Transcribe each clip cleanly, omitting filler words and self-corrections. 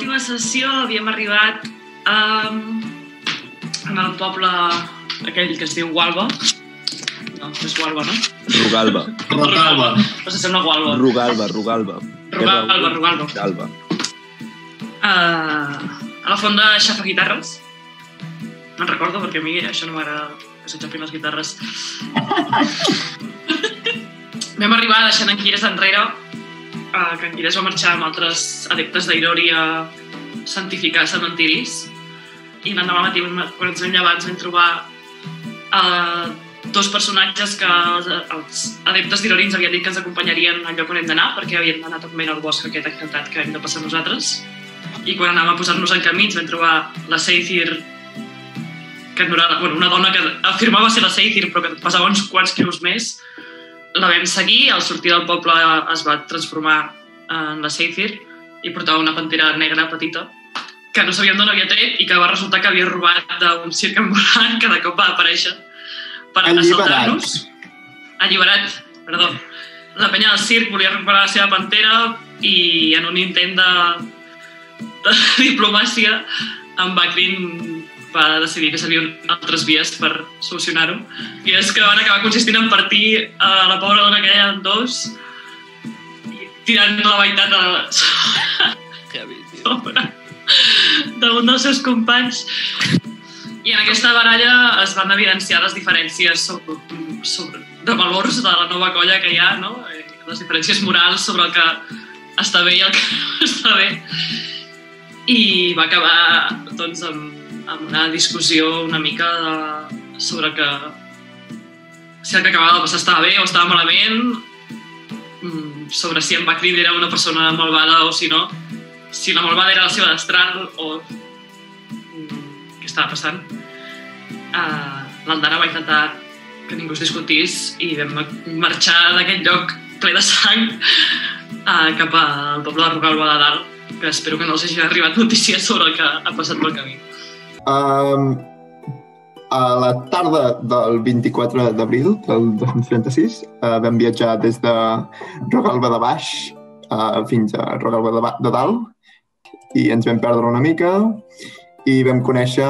l'última sessió havíem arribat en el poble aquell que es diu Gualba. No, és Gualba, no? Rugalba. No sé, sembla Gualba. Rugalba. A la font de xafaguitarres. Me'n recordo perquè a mi això no m'agrada que s'enxafin les guitarres. Vam arribar deixant en Quires enrere, que en Quires va marxar amb altres adeptes d'Airori a santificar cementiris. I l'endemà matí, quan ens vam llevar, ens vam trobar dos personatges que els adeptes d'Airori ens havien dit que ens acompanyarien al lloc on hem d'anar, perquè havien d'anar també al bosc aquest encantat que hem de passar nosaltres. I quan anàvem a posar-nos en camí ens vam trobar la Seithir, que una dona que afirmava ser la Seithir però que pesava uns quants quilos més. La vam seguir, al sortir del poble es va transformar en la Seithir i portava una pantera negra petita que no sabíem d'on havia tret i que va resultar que havia robat d'un circ ambulant que de cop va aparèixer per assaltar-nos. Alliberat, perdó. La penya del circ volia recuperar la seva pantera i en un intent de diplomàcia en Bakrin va decidir que s'havien altres vies per solucionar-ho. I és que van acabar consistint en partir la pobra dona aquella en dos i tirant la meitat sobre d'un dels seus companys. I en aquesta baralla es van evidenciar les diferències de valors de la nova colla que hi ha, no? Les diferències morals sobre el que està bé i el que no està bé. I va acabar doncs, amb una discussió una mica sobre si el que acabava de passar estava bé o estava malament, sobre si en Bakrin era una persona malvada o si no, si la malvada era la seva destral o què estava passant. L'Aldara va intentar que ningú es discutís i vam marxar d'aquest lloc ple de sang cap al poble de Rugalba de Dalt, que espero que no els hagi arribat notícies sobre el que ha passat pel camí. A la tarda del 24 d'abril del 2036 vam viatjar des de Rugalba de Baix fins a Rugalba de Dalt i ens vam perdre una mica i vam conèixer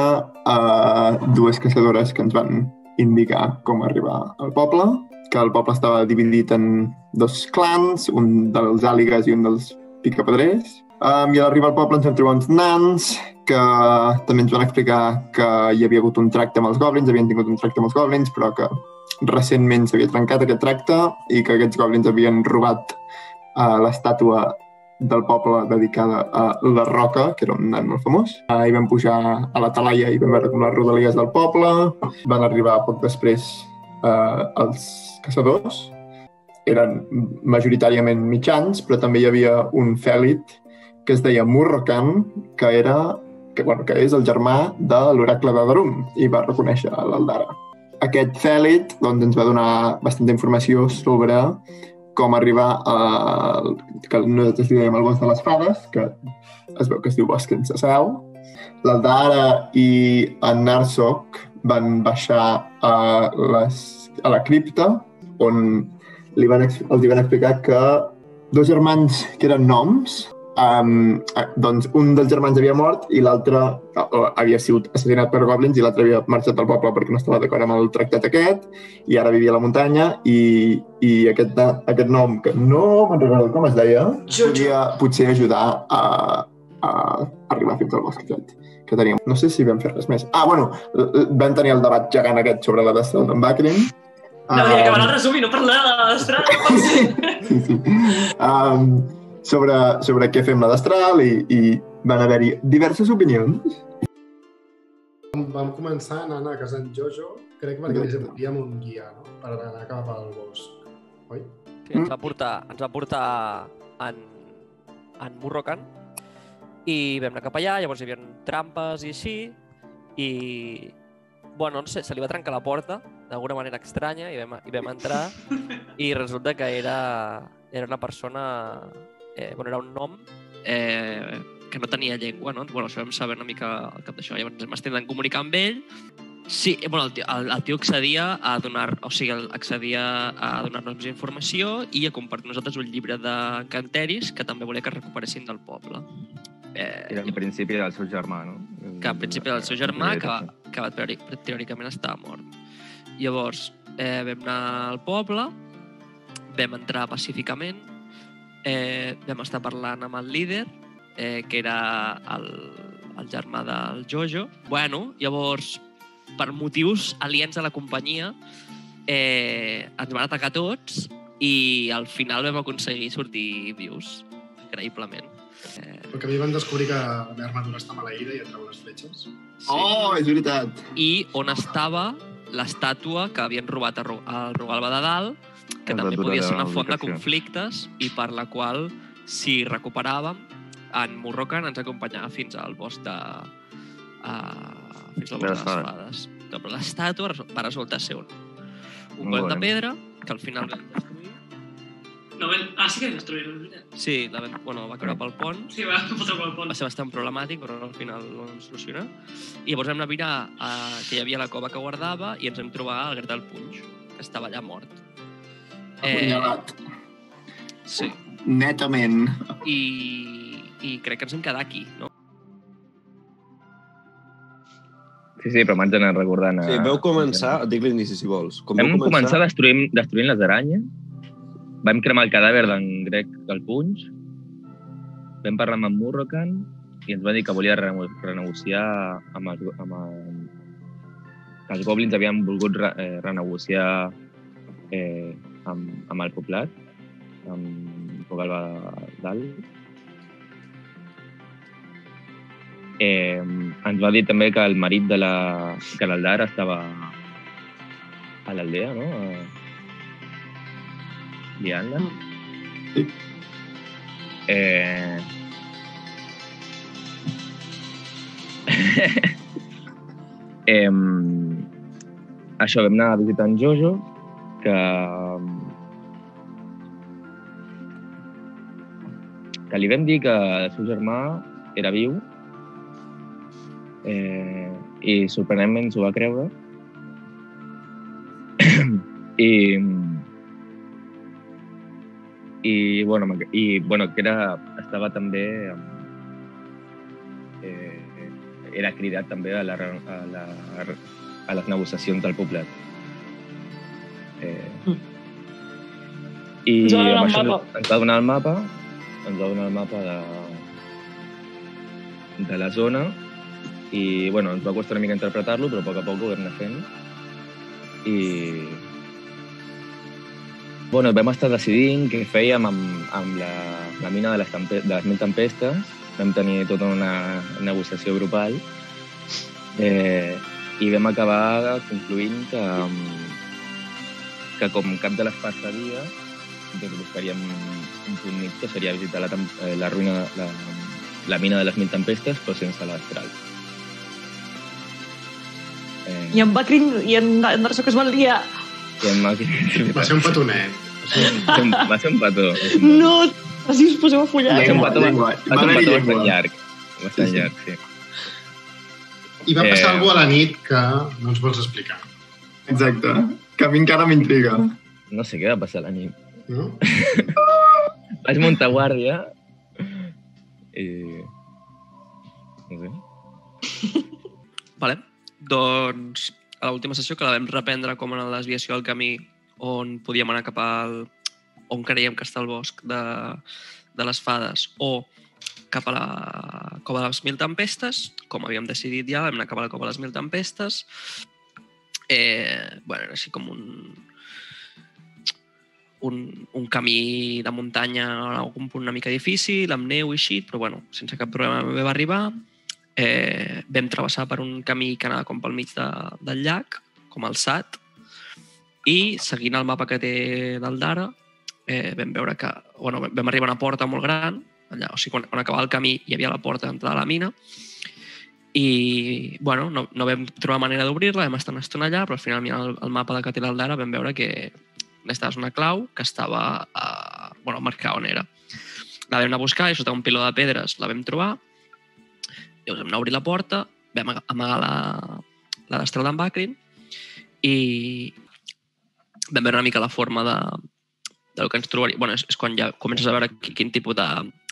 dues caçadores que ens van indicar com arribar al poble, que el poble estava dividit en dos clans, un dels àligues i un dels picapedrers. I a l'arribar al poble ens vam trobar uns nans que també ens van explicar que hi havia hagut un tracte amb els goblins, havien tingut un tracte amb els goblins, però que recentment s'havia trencat aquest tracte i que aquests goblins havien robat l'estàtua del poble dedicada a la Roca, que era un nan molt famós. I vam pujar a la talaia i vam veure com les rodalies del poble. Van arribar poc després els caçadors. Eren majoritàriament mitjans, però també hi havia un fèlit que es deia Murrocan, que és el germà de l'oracle de Darum, i va reconèixer l'Aldara. Aquest fèlit ens va donar bastanta informació sobre com arribar que nosaltres li dèiem el bosc de les fades, que es veu que es diu bosc sense cel. L'Aldara i en Narsok van baixar a la cripta, on els van explicar que dos germans que eren noms, doncs un dels germans havia mort i l'altre havia sigut assassinat per goblins i l'altre havia marxat del poble perquè no estava d'acord amb el tractat aquest i ara vivia a la muntanya i aquest nom, que no me'n recordo com es deia, podia potser ajudar a arribar fins al bosc aquest que teníem. No sé si vam fer res més. Vam tenir el debat gegant aquest sobre la destral d'en Bakrin. Hauria acabar el resum i no parlar de la destral. Sí. Sobre què fem la destral i van haver-hi diverses opinions. Vam començar anant a casa en Jojo, crec perquè necessitíem un guia, no? Per anar cap al bosc, oi? Sí, ens va portar en Murrocan i vam anar cap allà, llavors hi havia trampes i així i no sé, se li va trencar la porta d'alguna manera estranya i vam entrar i resulta que era una persona, era un nom que no tenia llengua, no? Això vam saber una mica al cap d'això, llavors ens estem comunicar amb ell. Sí, el tio accedia a donar-nos més informació i a compartir nosaltres un llibre d'encanteris que també volia que recuperessin del poble. Era en principi del seu germà, no? Que al principi era el seu germà, que teòricament estava mort. Llavors, vam anar al poble, vam entrar pacíficament, vam estar parlant amb el líder, que era el germà del Jojo. Bueno, llavors, per motius aliens a la companyia, ens van atacar tots i al final vam aconseguir sortir vius, increïblement. Perquè a mi van descobrir que la meva armadura està maleïda i et treu les fletxes. Sí. Oh, és veritat. I on estava l'estàtua que havien robat al Rogalba de Dalt, que també podia ser una font de conflictes i per la qual, si recuperàvem, en Murrocan ens acompanyava fins al bosc de les Fades. Però l'estàtua va resultar ser un coll de pedra que al final vam destruir. No, sí que vam destruir-ho, és veritat. Sí, va caure pel pont. Sí, va fotre pel pont. Va ser bastant problemàtic, però al final ho vam solucionar. I llavors vam anar a mirar que hi havia la cova que guardava i ens vam trobar el Gret del Punx, que estava allà mort. Apunyalat. Sí. Netament. I crec que ens hem quedat aquí, no? Sí, però m'haig d'anar recordant... Sí, vau començar... Dic l'inici, si vols. Vam començar destruint les aranyes, vam cremar el cadàver d'en Grec del Punx, vam parlar amb en Murrocan i ens va dir que volia renegociar amb que els goblins havien volgut renegociar amb el poblat, amb Rogalba Dalt. Ens va dir també que el marit de l'Aldar estava a l'aldea, no? Liant-la. Sí. Això, vam anar a visitar en Jojo, que li vam dir que el seu germà era viu i sorprenentment s'ho va creure. Que estava també era cridat també a les negociacions del poblat. I amb això ens va donar el mapa de la zona i ens va costar una mica interpretar-lo, però a poc ho vam anar fent. I vam estar decidint què fèiem amb la mina de les 1.000 tempestes. Vam tenir tota una negociació grupal i vam acabar concloent que com cap de les parts sabia, buscaríem un punt mig que seria visitar la ruïna, la mina de les 1.000 tempestes, però sense l'astral. I en Bakrin i en Darso que es van liar. Va ser un petonet. Va ser un petó. No, així us poseu a follar. Va ser un petó bastant llarg. Bastant llarg, sí. I va passar alguna a la nit que no ens vols explicar. Exacte. Que a mi encara m'intriga. No sé què va passar a la nit. No? Vaig muntar guàrdia i... no sé. Vale. Doncs a l'última sessió, que la vam reprendre com en la desviació del camí on podíem anar cap on creiem que està el bosc de les Fades o cap a la Cova de les 1.000 Tempestes, com havíem decidit ja, vam anar cap a la Cova de les 1.000 Tempestes. Era així com un camí de muntanya en algun punt una mica difícil, amb neu i així, però sense cap problema vam arribar. Vam travessar per un camí que anava com pel mig del llac, com alçat, i seguint el mapa que té d'Aldara vam veure que vam arribar a una porta molt gran, allà, o sigui, quan acabava el camí hi havia la porta d'entrada a la mina i no vam trobar manera d'obrir-la, vam estar una estona allà, però al final mirant el mapa que té l'Aldara vam veure que necessitaves una clau que estava marcada on era. La vam anar a buscar i sota un piló de pedres la vam trobar. Llavors vam anar a obrir la porta, vam amagar la destral d'en Bakrin i vam veure una mica la forma del que ens trobaria. És quan ja comences a veure quin tipus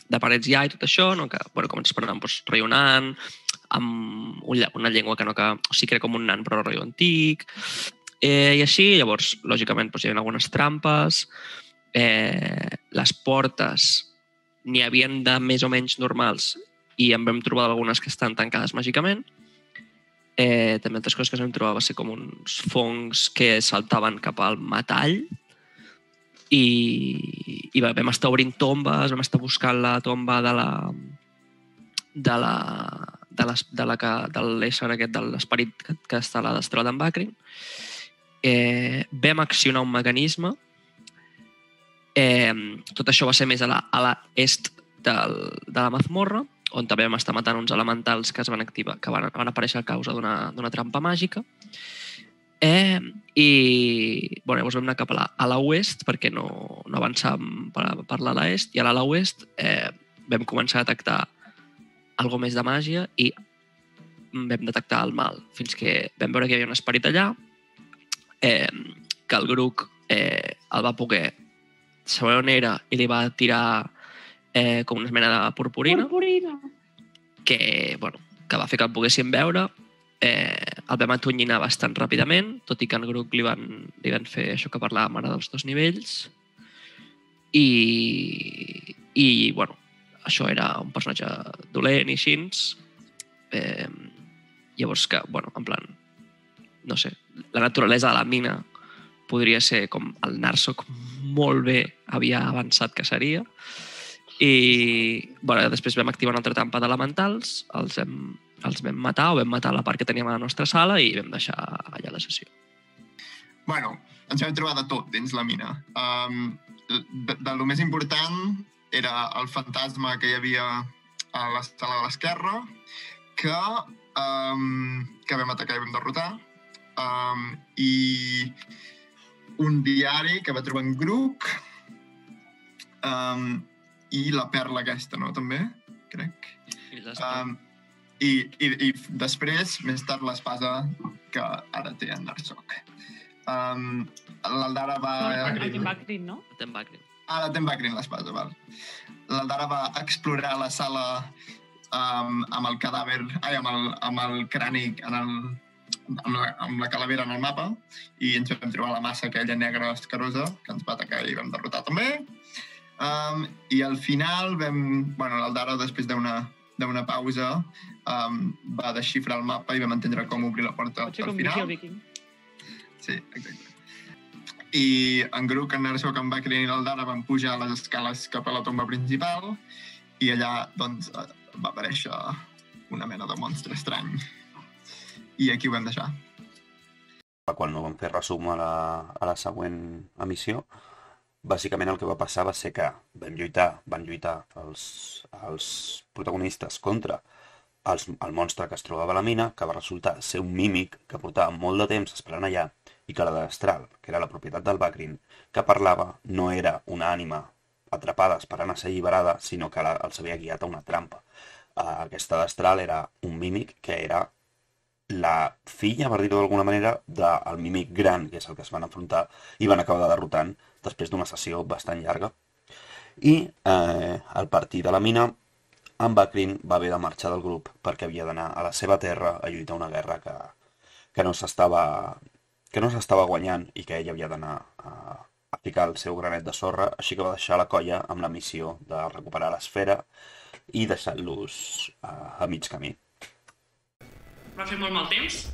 de parets hi ha i tot això, no? Que comences parlant rayonant, amb una llengua que no que... O sigui que era com un nan, però rotllo antic. I així, llavors, lògicament, hi havia algunes trampes. Les portes n'hi havien de més o menys normals i en vam trobar algunes que estan tancades màgicament. També altres coses que ens vam trobar va ser com uns fongs que saltaven cap al metall i vam estar obrint tombes, vam estar buscant la tomba de l'ésser aquest, de l'esperit que està a la destral d'en Bakrin. Vam accionar un mecanisme. Tot això va ser més a l'est de la mazmorra, on també vam estar matant uns elementals que es van activar, que van aparèixer a causa d'una trampa màgica. I llavors vam anar cap a l'oest, perquè no avançàvem per l'est, i a l'oest vam començar a detectar alguna més de màgia i vam detectar el mal, fins que vam veure que hi havia un esperit allà, que el Gruc el va poder saber on era i li va tirar com una mena de purpurina. Que va fer que el poguéssim veure. El vam atonyinar bastant ràpidament, tot i que en Gruc li van fer això que parlàvem ara dels 2 nivells. I això era un personatge dolent i així. Llavors que, en plan, no sé, la naturalesa de la mina podria ser com el Narsok molt bé havia avançat que seria. I després vam activar una altra trampa d'elementals, els vam matar o vam matar la part que teníem a la nostra sala i vam deixar allà la sessió. Ens vam trobar de tot dins la mina. De lo més important era el fantasma que hi havia a la sala de l'esquerra, que vam atacar i vam derrotar, i un diari que va trobar en Gruc, i la perla aquesta, no? També, crec. I després, més tard, l'espasa que ara té en Narsok. L'Aldara va... El Tim Bakrin, no? El Tim Bakrin. La Tim Bakrin, l'espasa, val. L'Aldara va explorar la sala amb el cadàver, amb el crani, amb la calavera en el mapa, i ens vam trobar la massa aquella negra escarosa que ens va atacar i vam derrotar també. I al final l'Aldara, després d'una pausa, va desxifrar el mapa i vam entendre com obrir la porta al final. Sí, exacte. I en Gruc, en Narsok, en Bakrin i l'Aldara van pujar les escales cap a la tomba principal i allà va aparèixer una mena de monstre estrany. I aquí ho vam deixar. Quan no vam fer resum a la següent emissió, bàsicament el que va passar va ser que van lluitar els protagonistes contra el monstre que es trobava a la mina, que va resultar ser un mímic que portava molt de temps esperant allà i que la destral, que era la propietat del Bakrin, que parlava, no era una ànima atrapada esperant a ser alliberada, sinó que els havia guiat a una trampa. Aquesta destral era un mímic que era la filla, per dir-ho d'alguna manera, del mímic gran, que és el que es van enfrontar i van acabar derrotant després d'una sessió bastant llarga. I al partir de la mina, en Bakrin va haver de marxar del grup perquè havia d'anar a la seva terra a lluitar una guerra que no s'estava guanyant i que ell havia d'anar a ficar el seu granet de sorra, així que va deixar la colla amb la missió de recuperar l'esfera i deixar-los a mig camí. Va fer molt mal temps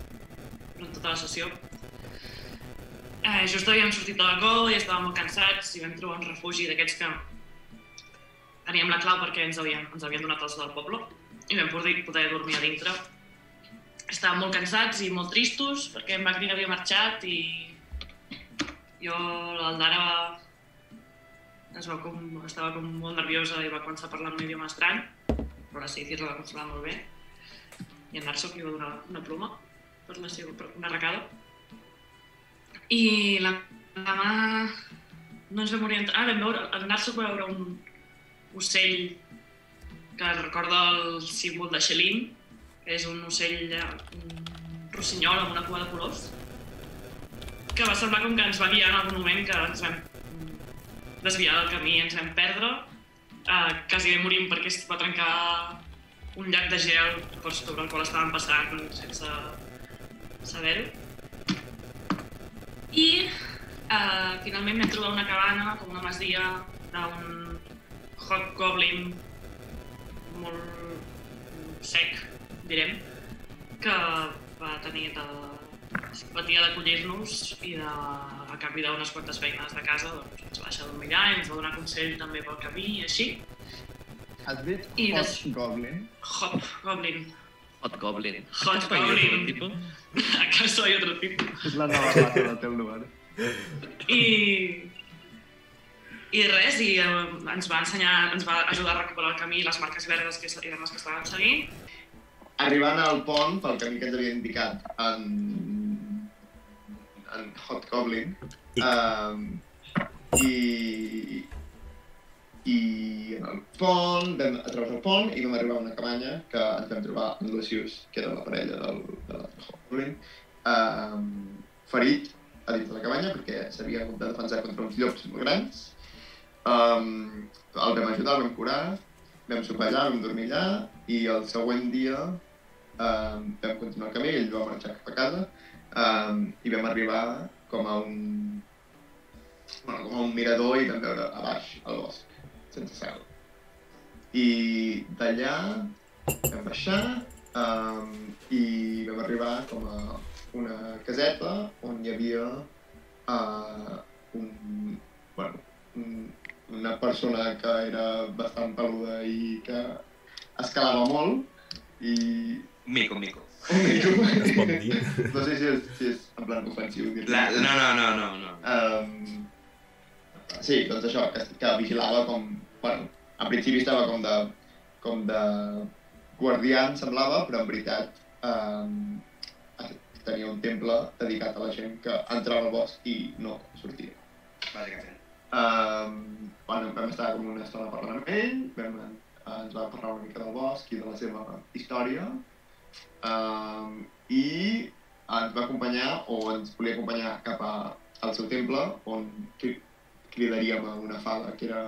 durant tota la sessió. Just havíem sortit de la col i estàvem molt cansats i vam trobar un refugi d'aquests que teníem la clau perquè ens havien donat els del poble i vam poder dormir a dintre. Estàvem molt cansats i molt tristos perquè en Bakrin havia marxat i l'Aldara estava com molt nerviosa i va començar a parlar un idioma estrany, però la Seithir la va consolar molt bé i en Narsok li va donar una ploma per una arracada. I la mà no ens vam orientar... El Narsok va veure un ocell que recorda el símbol de Shelin, que és un ocell, un rossinyol amb una cua de colors, que va semblar com que ens va guiar en algun moment que ens vam desviar del camí, ens vam perdre quasi bé morim perquè es va trencar un llac de gel per sobre el qual estàvem passant sense saber-ho. I finalment vam trobar una cabana, com una masia d'un hobgoblin molt sec, direm, que va tenir la simpatia d'acollir-nos i a canvi d'unes quantes feines de casa ens va deixar dormir allà i ens va donar consell també pel camí i així. Has dit Hobgoblin? Hobgoblin. Hobgoblin. Hobgoblin. ¿Acaso hay otro tipo? És la nova classe del teu lugar. I res, ens va ensenyar, ens va ajudar a recuperar el camí i les marques verdes que eren les que estàvem seguint. Arribant al pont, pel camí que ens havia indicat en Hobgoblin, i en el pont, vam atravessar el pont i vam arribar a una cabanya que ens vam trobar en Lucius, que era la parella de l'altre Hobgoblin, ferit a dins de la cabanya perquè s'havia de defensar contra uns llops molt grans. El vam ajudar, el vam curar, vam sopar allà, vam dormir allà i el següent dia vam continuar el camí, ell va marxar cap a casa i vam arribar com a un mirador i vam veure a baix el bosc, sense cel. I d'allà vam baixar i vam arribar com a una caseta on hi havia una persona que era bastant peluda i que escalava molt i... Un mico. Un mico. Es pot dir? No sé si és en plan ofensiu. No. Sí, doncs això, que vigilava com... Bueno, en principi estava com de guardià, semblava, però en veritat tenia un temple dedicat a la gent que entrava al bosc i no sortia. Bàsicament. Vam estar com una estona parlant amb ell, ens va parlar una mica del bosc i de la seva història i ens va acompanyar, o ens volia acompanyar cap al seu temple, on cridaríem a una fada que era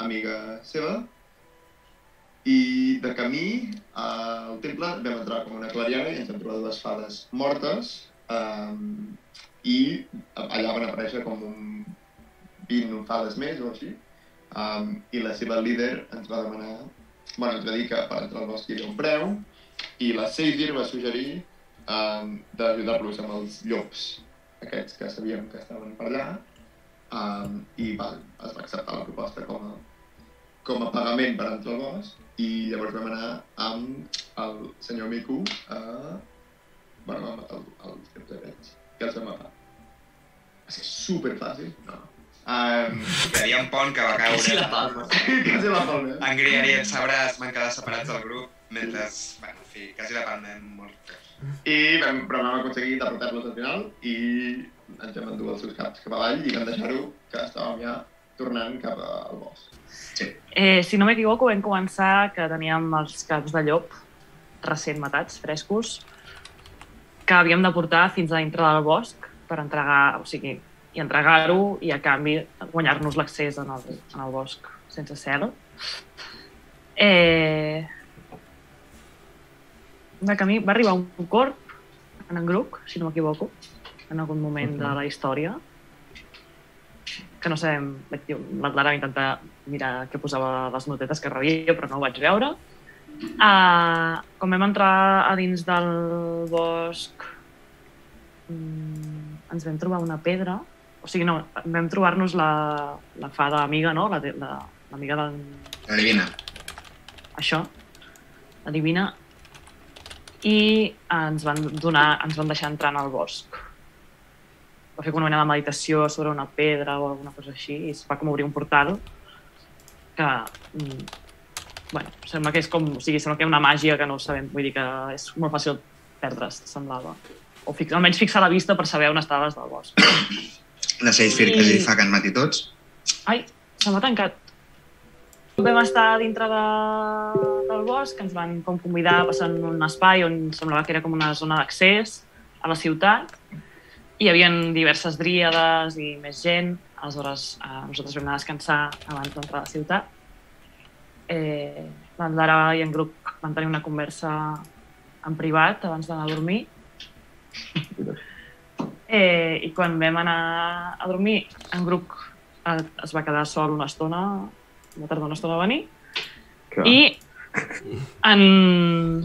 amiga seva. I de camí al temple vam entrar com una clariana i ens vam trobar dues fades mortes i allà van aparèixer com 20 fades més o així i la seva líder ens va demanar, ens va dir que per entrar al bosc hi havia un preu i la Seithir va suggerir d'ajudar-los amb els llops aquests que sabíem que estaven per allà i es va acceptar la proposta com a pagament per entrar al bosc i llavors vam anar amb el senyor Miku a matar els llops aquests i els vam matar. Va ser superfàcil, no? Hi havia un pont que va caure. Quasi la palma. Quasi la palma. En Grier i en Sabràs van quedar separats del grup, mentre, bueno, en fi, quasi la palma hem mort. Però vam aconseguir derrotar-los al final i ens vam endur els seus caps cap avall i vam deixar-ho que estàvem ja tornant cap al bosc. Sí. Si no m'equivoco, vam començar que teníem els caps de llop recent matats, frescos, que havíem de portar fins a dintre del bosc per entregar-ho i a canvi guanyar-nos l'accés en el bosc sense cel. De camí va arribar un corp en Gruc, si no m'equivoco, en algun moment de la història, que no sabem, la Clara va intentar mirar què posava a les notetes que rebia, però no ho vaig veure. Com vam entrar a dins del bosc, ens vam trobar una pedra, vam trobar-nos la fada amiga, no? L'amiga del... La divina. Això, la divina, i ens van deixar entrar en el bosc. Va fer una mena de meditació sobre una pedra o alguna cosa així i es va com obrir un portal que, sembla que és com, sembla que hi ha una màgia que no ho sabem, vull dir que és molt fàcil perdre's, semblava. O almenys fixar la vista per saber on estaves del bosc. La Seithir que li fa que ens mati tots. Ai, se m'ha tancat. Vam estar dintre del bosc, ens van com convidar a passar en un espai on semblava que era com una zona d'accés a la ciutat. Hi havia diverses dríades i més gent, aleshores nosaltres vam anar a descansar abans d'entrar a la ciutat. l'Andara i en grup van tenir una conversa en privat abans d'anar a dormir. I quan vam anar a dormir, en grup es va quedar sol una estona, va tardar una estona a venir. I en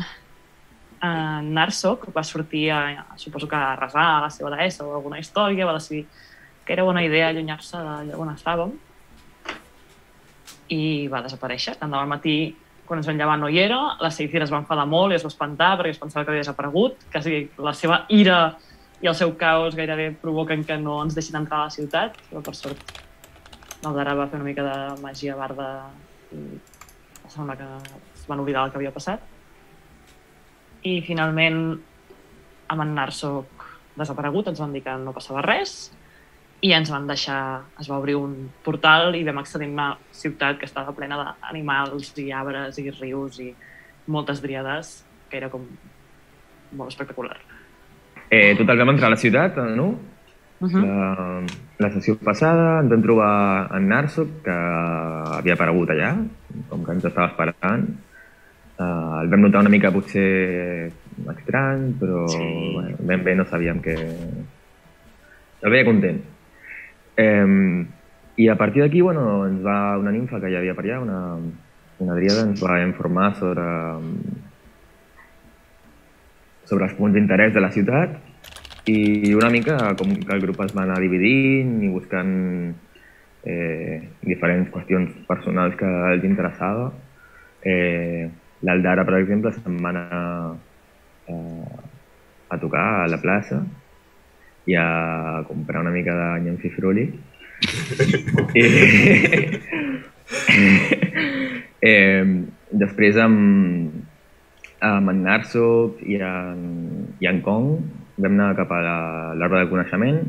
Narsok va sortir, suposo que a resar a la seva deessa o alguna història, va decidir que era bona idea allunyar-se d'allà on estàvem i va desaparèixer. Tant al matí, quan ens vam llevar, no hi era, la Seithir es va enfadar molt i es va espantar perquè es pensava que havia desaparegut, quasi la seva ira i el seu caos gairebé provoquen que no ens deixin entrar a la ciutat, però per sort l'Aldara va fer una mica de màgia barda i sembla que es van oblidar el que havia passat. I finalment, amb en Narsok desaparegut, ens van dir que no passava res i ens van deixar, es va obrir un portal i vam accedir a una ciutat que estava plena d'animals i arbres i rius i moltes dríades, que era com molt espectacular. Total, vam entrar a la ciutat, no? La sessió passada ens vam trobar en Narsok, que havia aparegut allà, com que ens estava esperant. El vam notar una mica potser estrany, però bueno, ben bé no sabíem que... El veia content. I a partir d'aquí, bueno, ens va una nimfa que hi havia per allà, una dríada, ens va informar sobre els punts d'interès de la ciutat i una mica com que el grup es va anar dividint i buscant diferents qüestions personals que els interessava. L'Aldara, per exemple, se'n va anar a tocar a la plaça i a comprar una mica de nyamfifruli. Després amb en Narsok i en Kong vam anar cap a l'arbre del coneixement,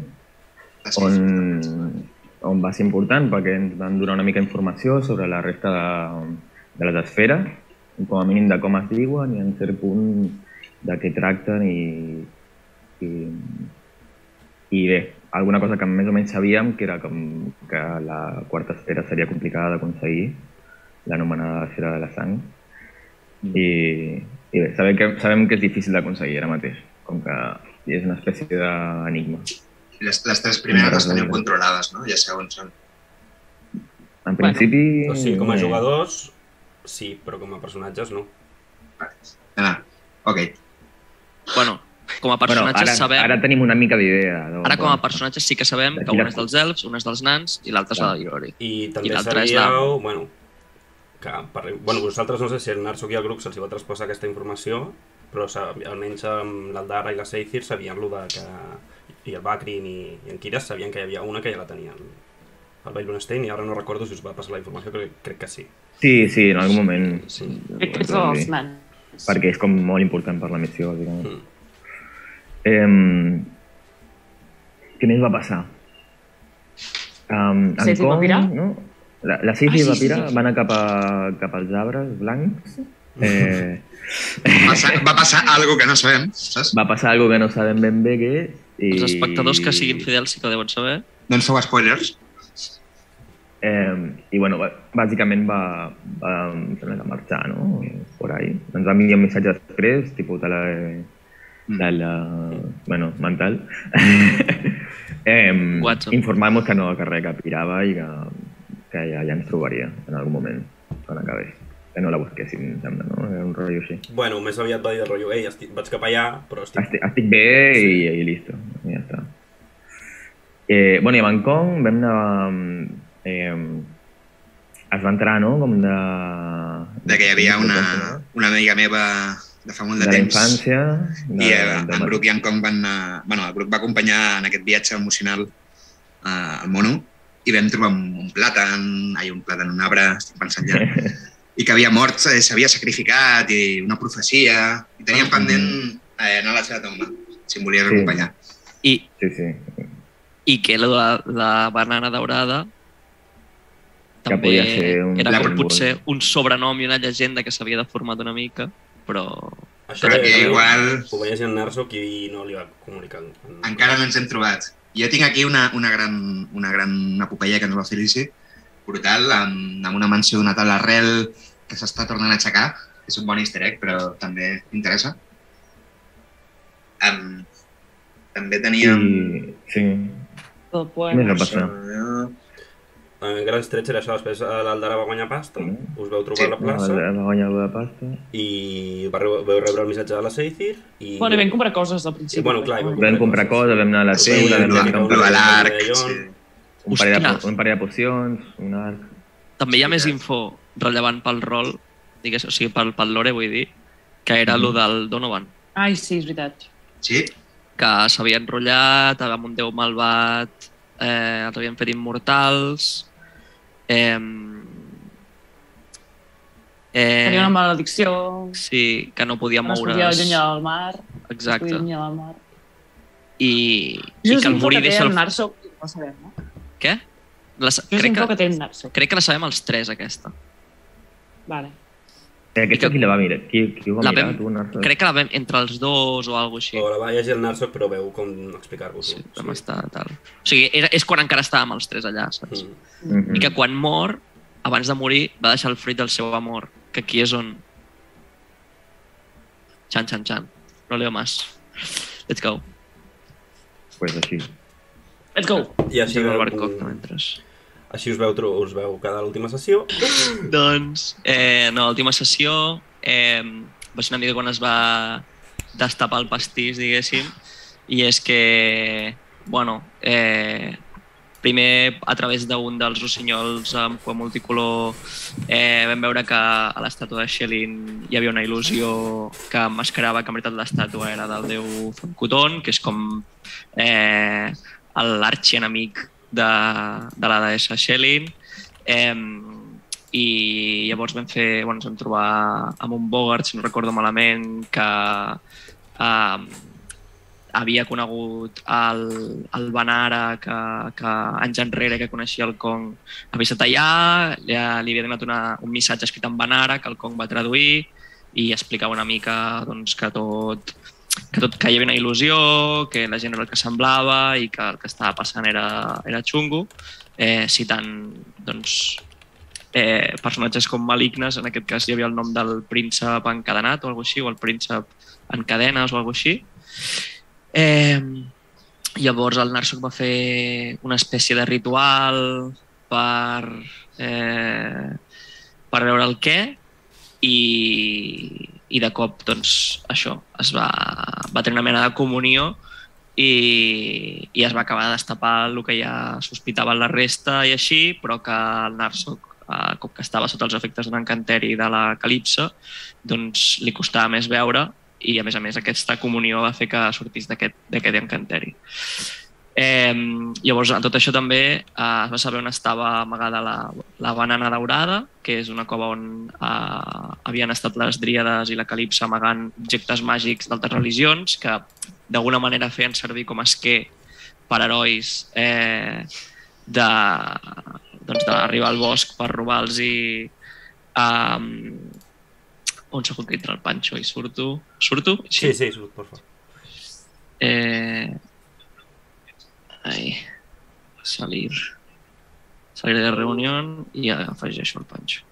on va ser important perquè ens van donar una mica d'informació sobre la resta de les esferes, com a mínim de com es diuen i en cert punt de què tracten i bé, alguna cosa que més o menys sabíem, que era que la quarta esfera seria complicada d'aconseguir, l'anomenada esfera de la sang. I bé, sabem que és difícil d'aconseguir ara mateix, com que és una espècie d'enigma. Les tres primeres les teniu controlades, no? Ja sabeu on són. En principi... O sigui, com a jugadors, sí, però com a personatges, no. Ok. Bueno, com a personatges sabem... Ara tenim una mica d'idea. Ara com a personatges sí que sabem que un és dels elfs, un és dels nans i l'altre és la de Iori. I també sabíeu, bueno, vosaltres no sé si el Narsok i el grup se'ls va traspassar aquesta informació, però almenys amb l'Aldara i la Seithir sabien que... i el Bakrin i en Kiras sabien que hi havia una que ja la tenien al Beilunstein i ara no recordo si us va passar la informació, però crec que sí. Sí, en algun moment. Crec que és els nans. Perquè és com molt important per la missió, diguem. Què més va passar? Seithir va pirar? La Seithir va pirar, va anar cap als arbres blancs. Va passar algo que no sabem, saps? Va passar algo que no sabem ben bé què és. Els espectadors que siguin fidels sí que deuen saber. No ens feu spoilers. I bueno, bàsicament va marxar, no? Por ahí. Ens va enviar un missatge després, tipus mental. Informar-nos que res, que pirava i que ja ens trobaria en algun moment, quan acabés. Que no la busquéssim, sembla, no? Era un rotllo així. Bueno, més aviat va dir el rotllo, vaig cap allà, però estic bé i listo, ja està. Bueno, i a Bangkok vam anar... es va entrar, no? Com de que hi havia una amiga meva de fa molt de temps. De la infància. I en Brook i en Kong van anar... Bueno, el Brook va acompanyar en aquest viatge emocional al mono i vam trobar un plàtan, un arbre, estic pensant ja, i que havia mort, s'havia sacrificat i una profecia, i teníem pendent anar a la seva tomba, si em volies acompanyar. I que la banana daurada també era potser un sobrenom i una llegenda que s'havia deformat una mica, però... Això igual... Ho veies en Narsok i no li va comunicar. Encara no ens hem trobat. Jo tinc aquí una gran epopeia que ens va fer l'Ici, brutal, amb una mansió d'una tal arrel que s'està tornant a aixecar. És un bon easter egg, però també interessa. També teníem... Sí. Del Més poema. va passar. En grans trets era això, després l'Aldara va guanyar pasta, us veu trobar a la plaça Va guanyar la pasta. i vau rebre el missatge de la Seithir i... Bueno, i vam comprar coses al principi. Bueno, clar, Vam comprar coses, vam anar a la tenda, vam comprar l'arc, un parell de pocions, un arc... També hi ha més info rellevant pel rol, digues, o sigui, pel lore, vull dir, que era lo del Donovan. Ai, sí, és veritat. Sí? Que s'havia enrotllat amb un déu malvat, els havien fet immortals... Tenia una maledicció. Sí, que no podia no moure's. es podia allunyar del mar. Exacte. I que el morir deixa el... Narsok, no sabem, no? Què? Que té el Narsok. Crec que la sabem els tres, aquesta. Vale. Aquesta qui la va mirar? Qui ho va mirar? Tu, Narsok? Crec que la vam entre els dos o alguna cosa així. O la va llegir el Narsok, però veu com explicar-vos-ho. Sí, vam estar tal. O sigui, és quan encara estàvem els tres allà, saps? I que quan mor, abans de morir, va deixar el fruit del seu amor, que aquí és on... Xan, xan, xan. No leo más. Let's go. Pues així. Let's go. I així el barcoc, mentre... Així us veu cada última sessió? Doncs, no, l'última sessió va ser una mica quan es va destapar el pastís, diguéssim, i és que, bueno, primer a través d'un dels rossinyols amb cua multicolor vam veure que a l'estàtua de Shelyn hi havia una il·lusió que emmascarava que en veritat l'estàtua era del déu Foncoton, que és com l'arxienemic de la deessa Shelyn, i llavors ens vam trobar amb un Bogart, si no recordo malament, que havia conegut el Vanara, que anys enrere que coneixia el Kong havia estat allà, li havia donat un missatge escrit en Vanara que el Kong va traduir i explicava una mica doncs, que hi havia una il·lusió, que la gent era el que semblava i que el que estava passant era xungo, citant doncs, personatges com malignes, en aquest cas hi havia el nom del príncep encadenat o alguna cosa així, o el príncep en cadenes o alguna cosa així. Llavors el Narsok va fer una espècie de ritual per veure el què i de cop doncs, això va tenir una mena de comunió i es va acabar de destapar el que ja sospitaven la resta i així, però que el Narsok, com que estava sota els efectes d'un encanteri de la Calipsa, doncs li costava més veure i a més aquesta comunió va fer que sortís d'aquest encanteri. Llavors, en tot això també es va saber on estava amagada la banana daurada, que és una cova on havien estat les dríades i la Calipsa amagant objectes màgics d'altres religions que d'alguna manera feien servir com a esquer per herois d'arribar al bosc per robar-los un segon que entra el Pancho i surto. Surto? Sí, surt, por favor. Salir de reunió i afegeixo el Pancho.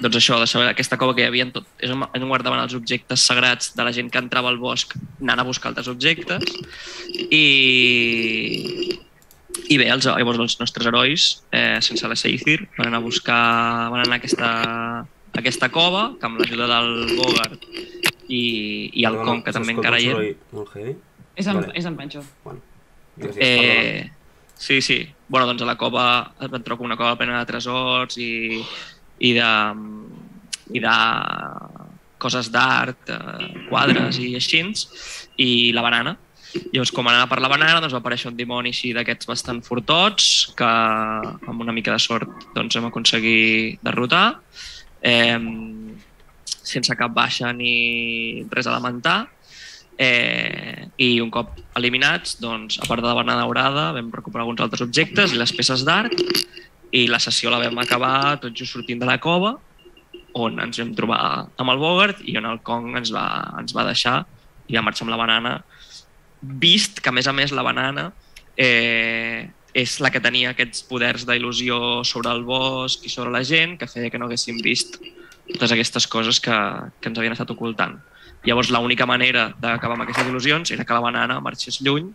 Doncs això, de saber aquesta cova que hi havia tot, és on guardaven els objectes sagrats de la gent que entrava al bosc anant a buscar altres objectes i bé, llavors els nostres herois sense la Seithir van anar a aquesta cova que amb l'ajuda del Bogart i el Kong, que també encara hi era. És en Pancho. Sí. Bueno, doncs a la cova es van trobar una cova plena de tresors i de coses d'art, quadres i així, i la banana. Llavors, com anava per la banana, doncs va aparèixer un dimoni així d'aquests bastant fortots que amb una mica de sort doncs, hem aconseguit derrotar sense cap baixa ni res a lamentar. I un cop eliminats, doncs, a part de la banana daurada, vam recuperar alguns altres objectes i les peces d'art i la sessió la vam acabar tot just sortint de la cova on ens vam trobar amb el Bogart i on el Kong ens va deixar i va marxar amb la banana, vist que a més la banana és la que tenia aquests poders d'il·lusió sobre el bosc i sobre la gent, que feia que no haguéssim vist totes aquestes coses que ens havien estat ocultant. Llavors, l'única manera d'acabar amb aquestes il·lusions era que la banana marxés lluny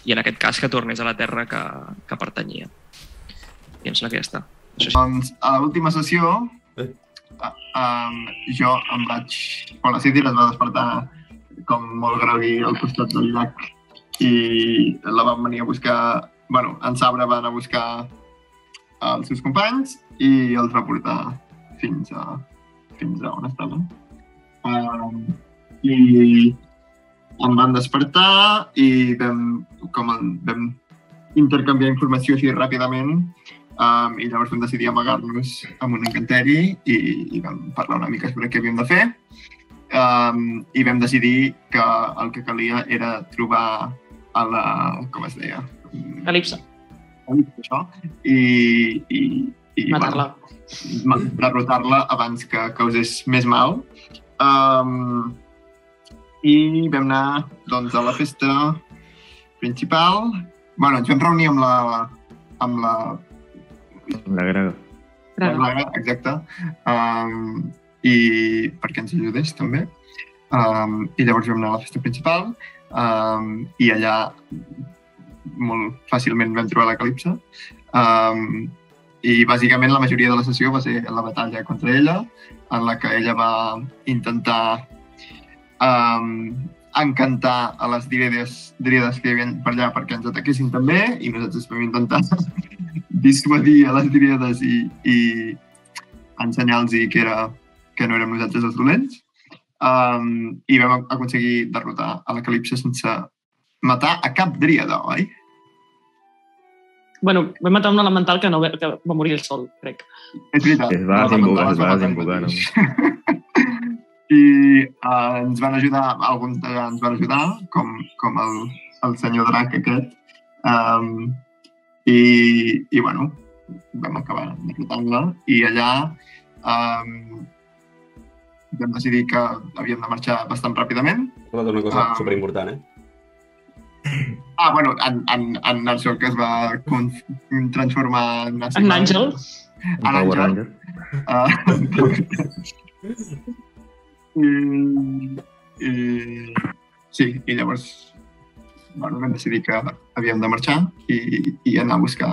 i, en aquest cas, que tornés a la terra que pertanyia. I em sembla que ja està. Doncs, a l'última sessió, jo em vaig... Quan la City es va despertar com molt grogui al costat del llac i la van venir a buscar... Bueno, en Sabre va anar a buscar els seus companys i els va portar fins a on estava. I em van despertar i vam intercanviar informació així ràpidament i llavors vam decidir amagar-nos amb un encanteri i vam parlar una mica sobre què havíem de fer i vam decidir que el que calia era trobar a la... com es deia? Calipsa. Això. I matar-la. Derrotar-la abans que causés més mal. I vam anar doncs, a la festa principal. Bueno, ens vam reunir amb la Graga. La Graga, exacte. I perquè ens ajudés, també. I llavors vam anar a la festa principal i allà molt fàcilment vam trobar la Calipsa. I bàsicament la majoria de la sessió va ser la batalla contra ella, en la que ella va intentar encantar a les dríades que hi havia per allà perquè ens ataquessin també, i nosaltres vam intentar dissuadir a les dríades i ensenyar-los que no érem nosaltres els dolents. I vam aconseguir derrotar a la Calipsa sense matar a cap dríada, oi? Bueno, vam matar un elemental que va morir el sol, crec. És veritat. Es va desinvocar, no? I ens van ajudar, alguns ens van ajudar, com el senyor drac aquest. I bueno, vam acabar derrotant-la. I allà vam decidir que havíem de marxar bastant ràpidament. Una cosa superimportant, Bueno, en Narsor, que es va transformar en Àngel. En Àngel. Sí, i llavors vam decidir que havíem de marxar i anar a buscar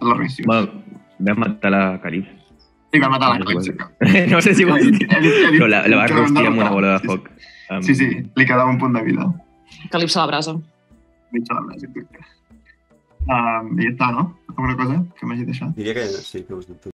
la regió. Vam matar la Calipsa. Sí, vam matar la Calipsa. No sé si ho has dit. Però la va rostir amb una bola de foc. Sí, li quedava un punt de vida. Calipsa a la brasa. Calipsa a la brasa, exacte. I ja està, no? Alguna cosa que m'hagi deixat? Diria que sí, que ho has dit tu.